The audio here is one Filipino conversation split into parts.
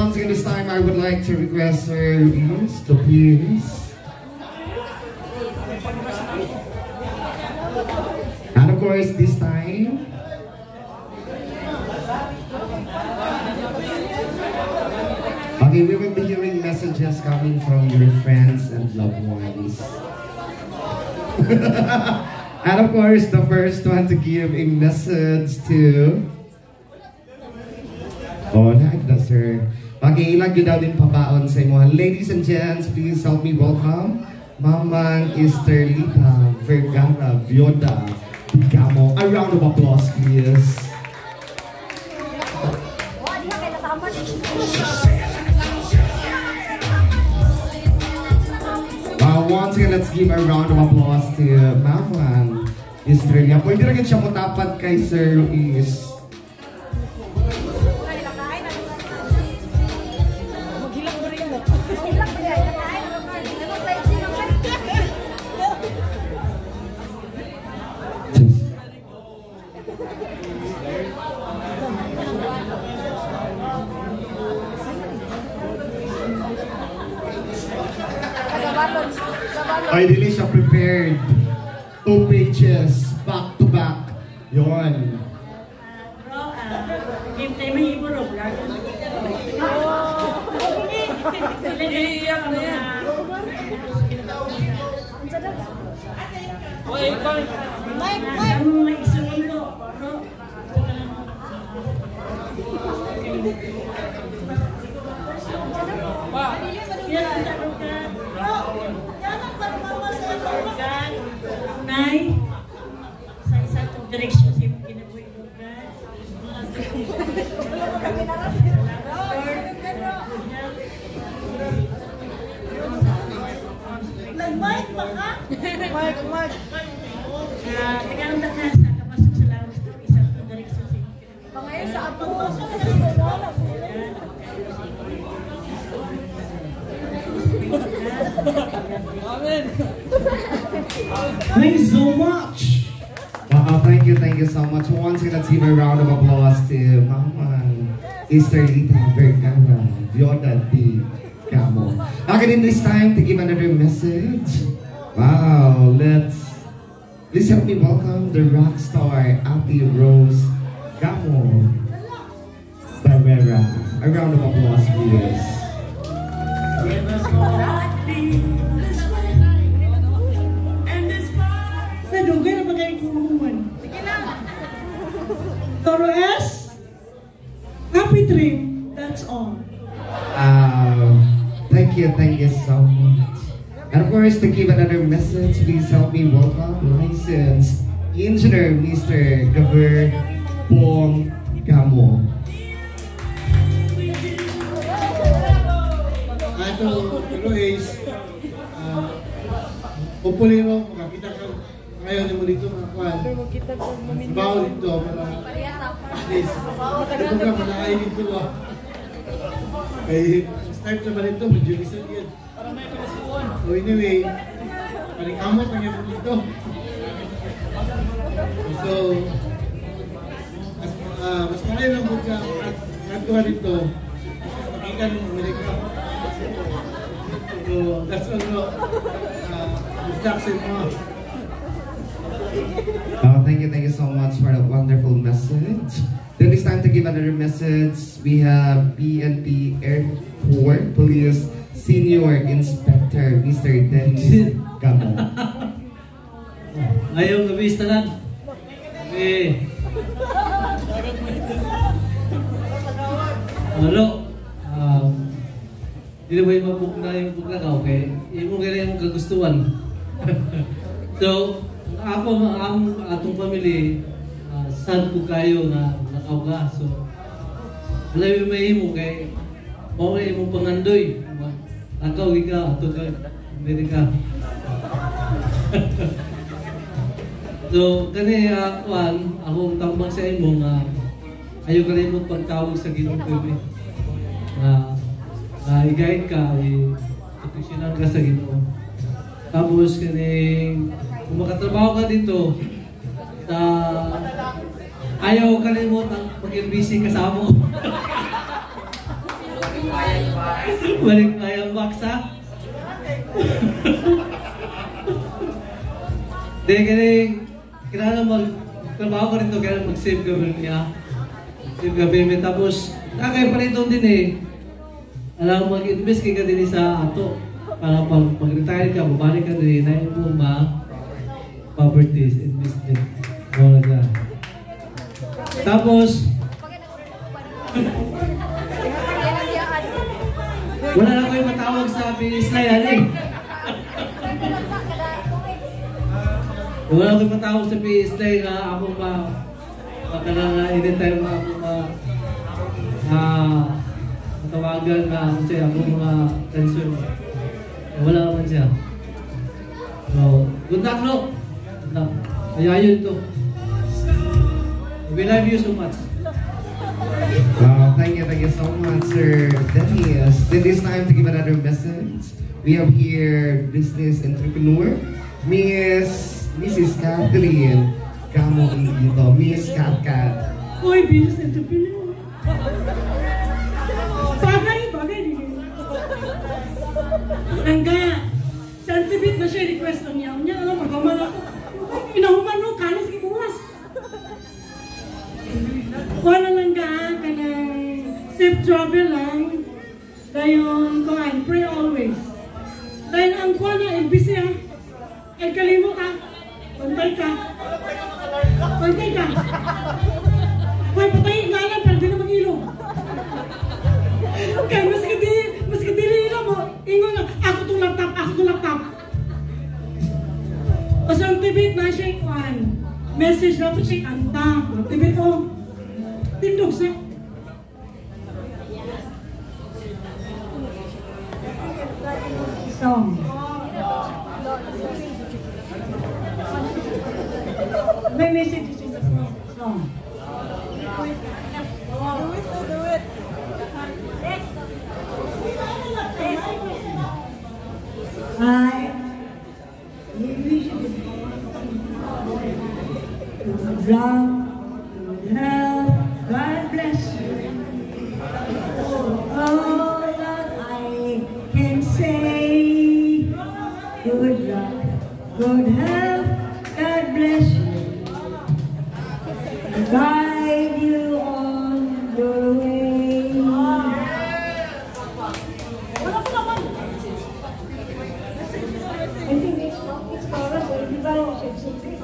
once again this time I would like to request Sir Luis to please. And of course this time, okay, we will be hearing messages coming from your friends and loved ones. And of course, the first one to give a message to... Oh, na sir. Okay, ilag yun daw din pabaon sa imo. Ladies and gents, please help me welcome Mamang Esterlita Vergara Vioda Gamo. A round of applause, please. Once again, let's give a round of applause to Mamang Estrella. Pwede rin siya mutapat kay Sir Luis. Ideally siya prepared 2 pages back to back yon. Bro, game tayo may iburo vlog. Iiyak na yan. Mike isundo, bro. Nay, sa isang direksyon si kinabuhi-bugan. Nag-mic pa ka? Mic. Nagkaroon na sa kapasok sa lang isang direksyon si Pangayon sa apo. Amen. Thank you so much. Thank you so much. Once again, let's give a round of applause to Mamang Esterlita Vergara Vioda Gamo. Okay, in this time to give another message. Wow, please help me welcome the rock star Ate Rose Gamo Barbera. A round of applause, please. Nadugay na bagay kumuman. Toro S, happy dream, that's all. Thank you so much. And of course, to give another message, please help me welcome licensed engineer Mr. Gaber Bong Gamo. Ito, Luis, hopefully mo, makakita ka ngayon mo dito mga kwan. Bawo dito, para at least, ito ka, manaay dito ba? Kaya, start naman ito, medyo isa yan. So anyway, paling-amot ang yan dito. So, mas malayo lang po ka, natuwa dito, makikita mo, malik ka. So, that's all, instruction mo. Thank you so much for that wonderful message. Then it's time to give another message. We have PNP Airport Police Senior Inspector Mr. Dennis Gamo. Ngayong gabi tanan. Hello. Hindi ba yung mabuk na yung bukla ka, okay? Yung kaya yung kagustuhan. So, ako, ang atong family, sad ko kayo na nakaw ka. So, wala yung may mo kay okay mo pangandoy. Nakaw ka, ato ka, Amerika. So, kani akong tambang sa imo nga ayaw ka rin mo pagtawag sa Ginoo Bebe. I-guide ka, i-tutusyonan ka sa Ginoo. Tapos kani kung makatrabaho ka dito, ayaw kalimot ang pag-busy kasama mo. Balik bayang box ha? Hindi, kailangan magtrabaho ka rin ito, kailangan mag-save government niya. Save government, tapos nakaya pa rin din eh. Alam mo, mag-invest ka din sa ato. Para pag-retire ka, babalik ka din na yung mga properties, investment. Wala ka. Tapos, wala na kayo matawag sa finish na yan eh. Wala ko matawag sa PSLay na ako baka na anytime na ako matawagan na siya ako mga concern. Wala naman siya. So, good luck, no? Good luck. Kaya yun ito. We love you so much. Thank you so much, Sir Dennis. Then this time to give another message. We have here business entrepreneur, Mrs. Kathleen Gamo dito, Miss Kat. Uy, business entrepreneur. Bagay din. Langga, sensibit na siya request ng niya. Niya, alam, magaman ako. Inahuman no, kanas ibuwas. Wala langga, kanang safe travel lang. Dayon, kuhan, pray always. Dahil ang kuhan niya, imbisi ha. Ay kalimot ha. Pantay ka. Hoy, patayin nga lang, pero di na mag-ilong. Kaya maski dili na mo, ingon na, ako itong laptop. O sa tibit na siya kuhan, message na po siya kanta. Tibit o, tindog siya. Song. May message siya sa song. Do it. I wish you good luck, good health, God bless you. All that I can say, good luck, good health, God bless you. Guide you on your way. I think it's chorus, so everybody should sing.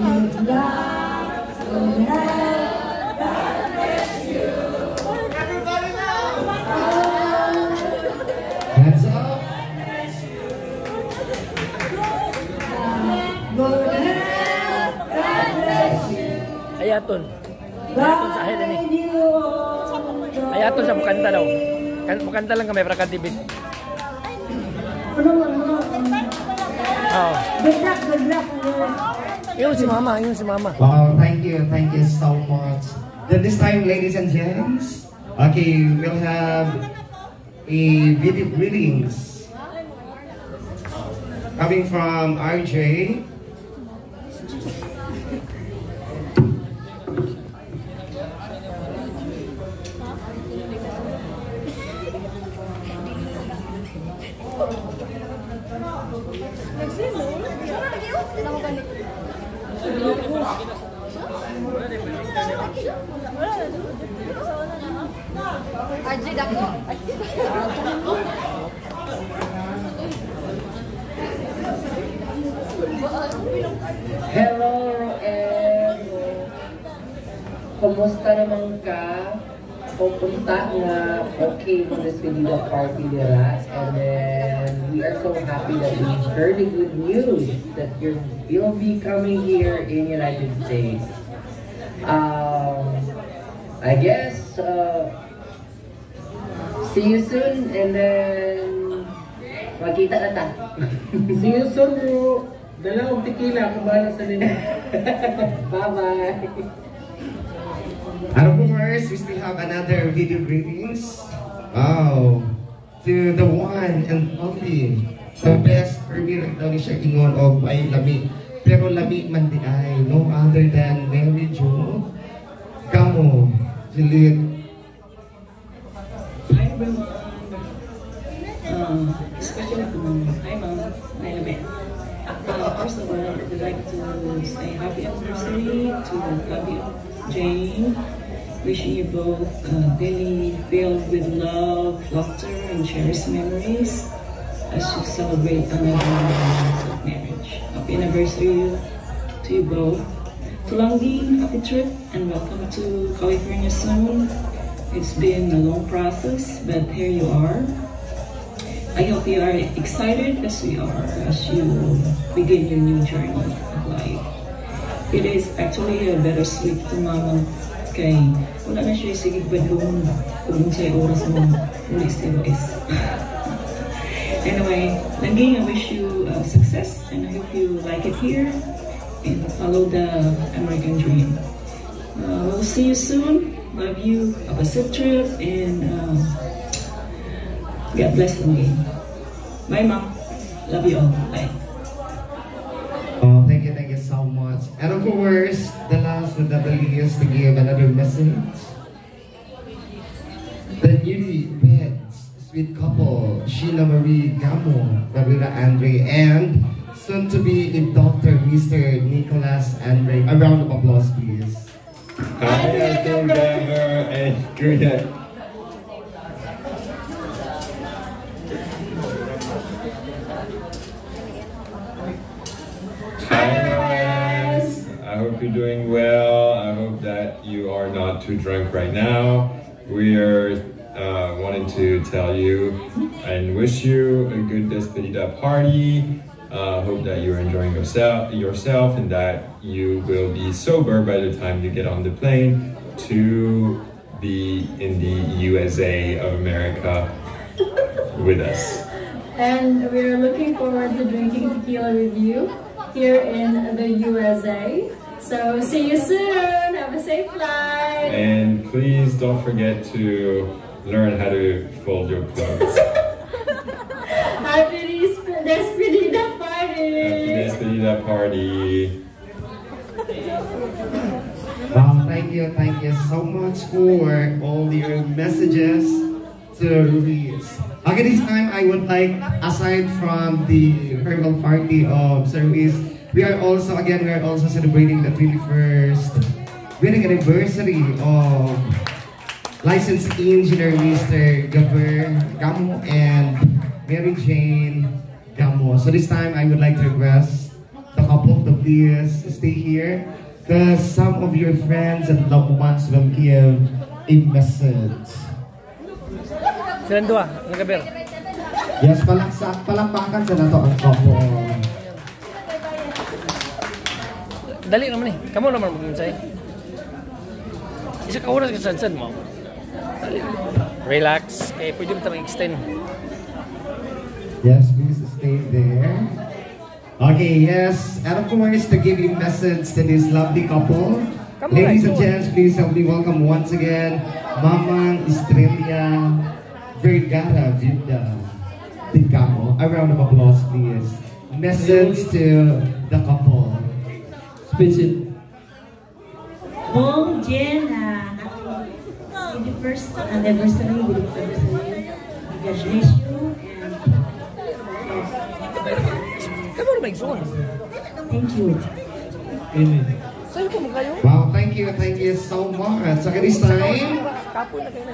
Hands up. Ayaton sa akin ni. Ayaton sa mukanta daw. Mukanta lang kami para kadibit. Oh. Good luck. Yun si mama. Wow, thank you so much. Then this time, ladies and gents, okay, we'll have a video greetings coming from RJ. Ajid ako. Hello, kumusta naman ka? Pupunta nga okay in this video party nila, and then we are so happy that we heard the good news that you'll be coming here in United States. I guess see you soon, and then magkita na ta. See you soon, bro. Dalawang tequila, kabala sa nila. Bye-bye. And of course, we still have another video greetings. Wow. To the one and only, the best premier daw ni siya ingon of ay lami. Pero lami man di ay, no other than Mary Jo. Gamo, Juliet. Hi everyone. Especially to hi mom, Naila Ben. First of all, I would like to say happy anniversary to Gabby and Jane. Wishing you both daily filled with love, laughter, and cherished memories as you celebrate another year of marriage. Happy anniversary to you both. To Langdi, happy trip and welcome to California soon. It's been a long process, but here you are. I hope you are excited as we are as you begin your new journey of life. It is actually a bittersweet to Mama kay wala na siya sigig badlong kung sa'y oras mo ulis. Anyway, Langing, I wish you success and I hope you like it here and follow the American dream. We'll see you soon. Love you. Have a safe trip and God bless Langing. Bye, Mom. Love you all. Bye. Oh, thank you so much. And of course, the last but not the least, to give another message. The newlywed sweet couple, Sheila Marie Gamo, Gabriela Andre, and soon to be in Dr. Mr. Nicholas Andre. A round of applause, please. Hi, Arthur Bever and Juliet. I hope you're doing well. I hope that you are not too drunk right now. We are wanting to tell you and wish you a good despedida party. Hope that you're enjoying yourself and that you will be sober by the time you get on the plane to be in the USA of America with us. And we're looking forward to drinking tequila with you here in the USA. So see you soon. Have a safe flight. And please don't forget to learn how to fold your clothes. Happy Despedida party. Happy Despedida party. Wow, thank you so much for all your messages to Ruiz. Okay, this time I would like, aside from the herbal party of service, we are also celebrating the 21st wedding anniversary of licensed engineer Mr. Gaber Gamo and Mary Jane Gamo. So this time I would like to request the couple to please stay here because some of your friends and loved ones will give a message. Silang dua, ang Gaber. Yes, palakpakan sa nato ang couple. Dali naman eh. Kamu naman mag-insay. Isa ka oras ka sansan mo. Relax. Eh, pwede mo tamang extend. Yes, please stay there. Okay, yes. And of course, to give a message to this lovely couple. Ladies and gents, please help me welcome once again Mamang Estrella Vergara Vida de Gamo. A round of applause, please. Message to the couple. Mom, Jen, happy the first anniversary, God bless you, and thank you. Amen. Wow, thank you so much. Okay, this time,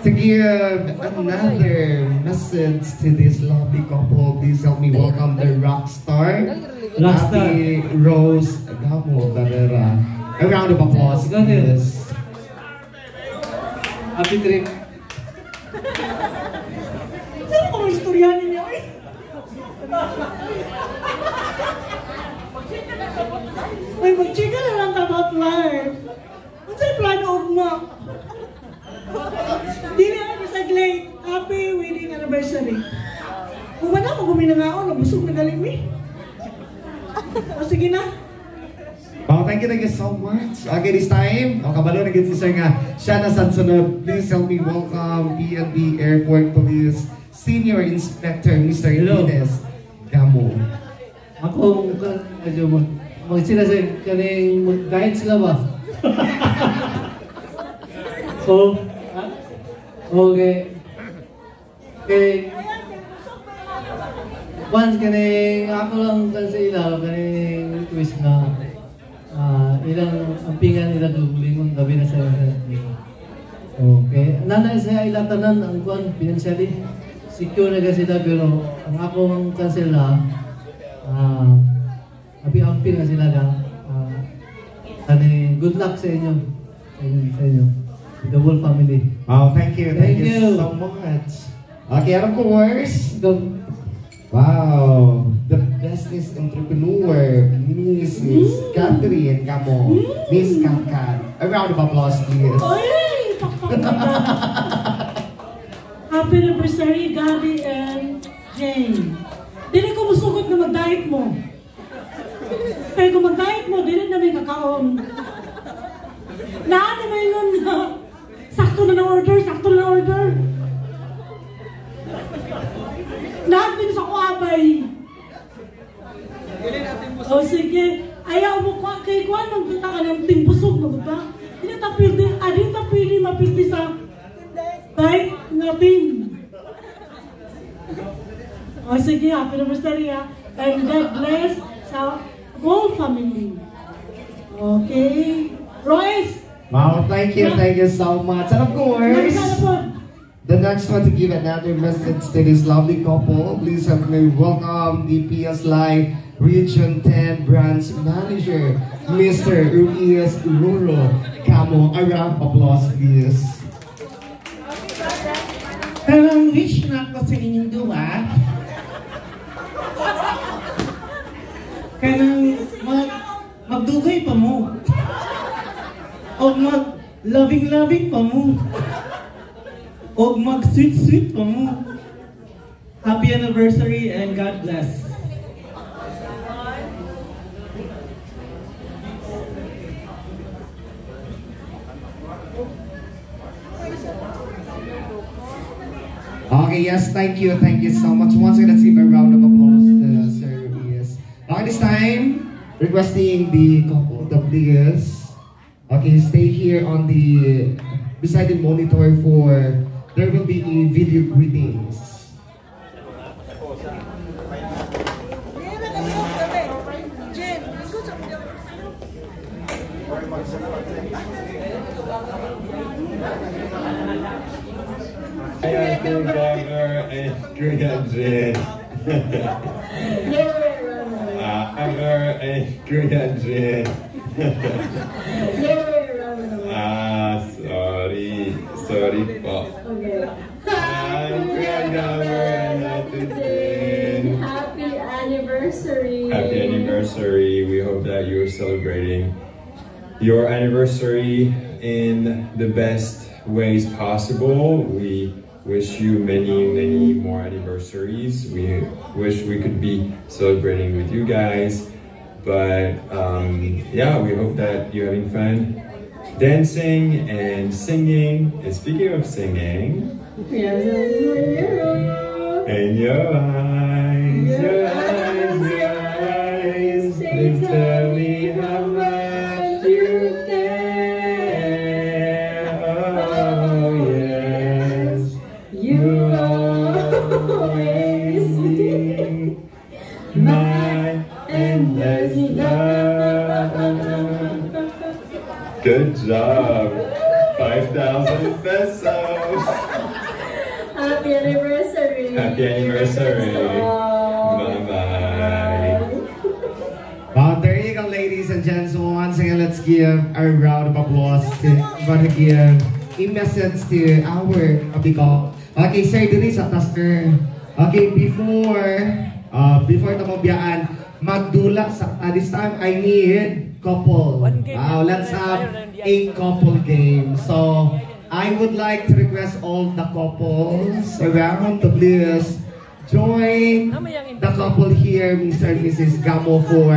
to give another message to this lovely couple, please help me welcome the rock star, Happy Rose Gamo Barrera. A round of applause, please. Happy trip. Saan ko istorya ninyo eh? May magchika na lang about life. Ang sa'y plano ugma. Dili ako sa late. Happy wedding anniversary. Kung ba na mo guminangaon, nabusog na galing mi. O sige na. Wow, thank you so much. Okay, this time, kabalo na gid si sir nga siya na sunod. Please help me welcome PNB Airport Police Senior Inspector Mr. Ines Gamo. Ako, medyo mag sila sa kaning mag-guide sila ba? So, okay. Okay. Once kaning ako lang kan sa ila kaning request na ilang ampingan nila gulingon gabi na sa okay. Nanay sa ila tanan ang kuan financially secure na sila pero ang akong kansela amping na sila ka good luck sa inyo. Sa inyo. The whole family. Oh, thank you so much. Okay, of course. Wow, the business entrepreneur, Mrs. Catherine Camo, Miss Kankan. A round of applause, please. Oy! Happy anniversary, Gabby and Jane. Dili ko musugot na mag-diet mo. Kaya kung mag-diet mo, dili na may kakaon. Lahat naman yun na sakto na order. Lahat din sa kuabay. O sige, ayaw mo kay Kwan, magpunta ka ng timpusog, magpunta. Hindi ta pwede mapildi sa diet nga team. O sige, happy anniversary ha. And God bless sa whole family. Okay. Royce! Wow, thank you so much. And of course, the next one to give another message to this lovely couple, please help me welcome the PS Live Region 10 Branch Manager, Mr. Ruiz Rulo Camo. A round of applause, please. Parang wish na ako sa inyong duwa. Kanang magdugay pa mo. O mag-loving pa mo. O mag-sweet pa mo. Happy anniversary and God bless. Okay, yes, thank you so much. Once again, let's give a round of applause to Sir Ruiz. Okay, this time, requesting the couple to please. Okay, stay here on the beside the monitor for there will be video greetings. Sorry po. Happy anniversary. Happy anniversary. We hope that you're celebrating your anniversary in the best ways possible. We wish you many more anniversaries. We wish we could be celebrating with you guys. But yeah, we hope that you're having fun dancing and singing. And speaking of singing, and your eyes, they tell me how much you care. Oh yes, you always be my endless love. Good job. 5,000 pesos. Happy anniversary. Happy anniversary. Bye-bye. There you go, ladies and gents. Once again, let's give a round of applause to give a message to our couple. Okay, sir, dito sa tasker. Okay, before tamabiyaan, magdula sa this time I need couple. Let's have a couple game. So I would like to request all the couples around to please join the couple here, Mr. and Mrs. Gamo, for